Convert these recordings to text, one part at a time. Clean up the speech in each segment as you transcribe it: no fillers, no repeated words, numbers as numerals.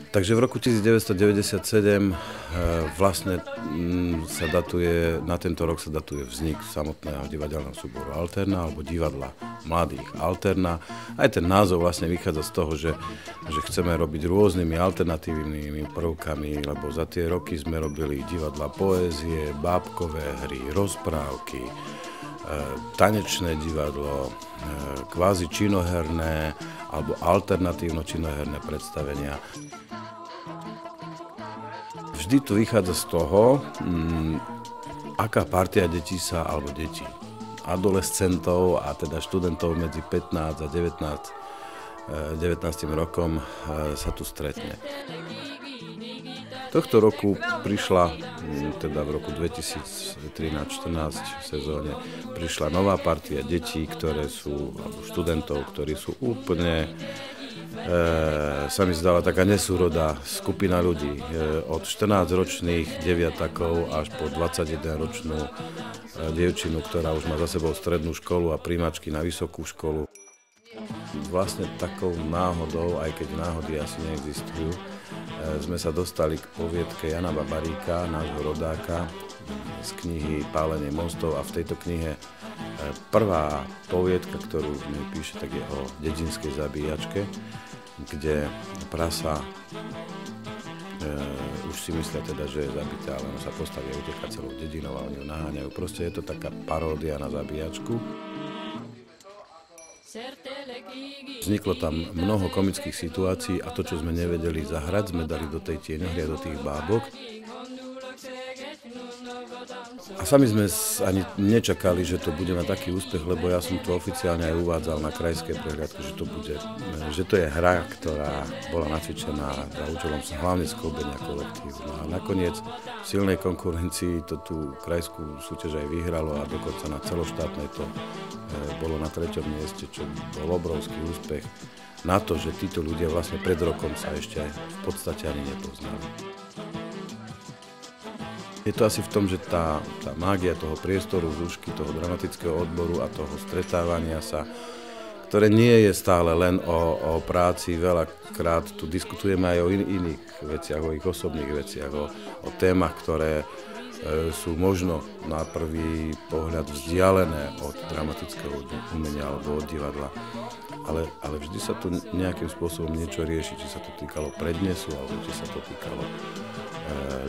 Takže v roku 1997 vlastne sa datuje, na tento rok sa datuje vznik samotného divadelného súboru Alterna alebo divadla mladých Alterna. Aj ten názov vlastne vychádza z toho, že chceme robiť rôznymi alternatívnymi prvkami, lebo za tie roky sme robili divadla poézie, bábkové hry, rozprávky, tanečné divadlo, kvázi činoherné alebo alternatívno činoherné predstavenia. Vždy to vychádza z toho, aká partia detí alebo detí, adolescentov a teda študentov medzi 15 a 19 rokom sa tu stretne. Tohto roku prišla, teda v roku 2013-14 sezóne, prišla nová partia detí, ktoré sú, alebo študentov, ktorí sú úplne, sa mi zdala taká nesúrodá skupina ľudí. Od 14-ročných deviatakov až po 21-ročnú dievčinu, ktorá už má za sebou strednú školu a príjmačky na vysokú školu. Vlastne takou náhodou, aj keď náhody asi neexistujú, sme sa dostali k poviedke Jana Babaríka, nášho rodáka, z knihy Pálenie mostov, a v tejto knihe prvá poviedka, ktorú v nej píše, tak je o dedinskej zabíjačke, kde prasa už si myslia teda, že je zabité, ale ono sa postaví a uteká celou dedinou a oni ju naháňajú. Proste je to taká paródia na zabíjačku. Vzniklo tam mnoho komických situácií a to, čo sme nevedeli zahrať, sme dali do tej tieňohry a do tých bábok. A sami sme ani nečakali, že to bude mať taký úspech, lebo ja som to oficiálne aj uvádzal na krajskej prehliadke, že to je hra, ktorá bola nacvičená za účelom hlavne skĺbenia kolektívu. No a nakoniec v silnej konkurencii to tú krajskú súťaž aj vyhralo a dokonca na celoštátnej to bolo na 3. mieste, čo bol obrovský úspech na to, že títo ľudia vlastne pred rokom sa ešte v podstate ani nepoznali. Je to asi v tom, že tá mágia toho priestoru, zúšky, toho dramatického odboru a toho stretávania sa, ktoré nie je stále len o práci, veľakrát tu diskutujeme aj o iných veciach, o ich osobných veciach, o témach, ktoré sú možno na prvý pohľad vzdialené od dramatického umenia alebo od divadla. Ale vždy sa tu nejakým spôsobom niečo rieši, či sa to týkalo prednesu, alebo či sa to týkalo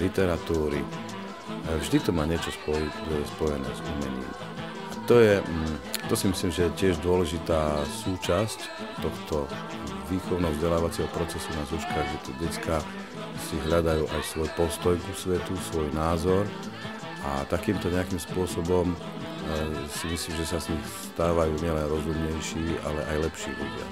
literatúry. Vždy to má niečo spojené s umením. To si myslím, že je tiež dôležitá súčasť tohto výchovno-vzdelávacieho procesu na zúškach, že tu decká si hľadajú aj svoj postoj ku svetu, svoj názor a takýmto nejakým spôsobom si myslím, že sa z nich stávajú nielen rozumnejší, ale aj lepší ľudia.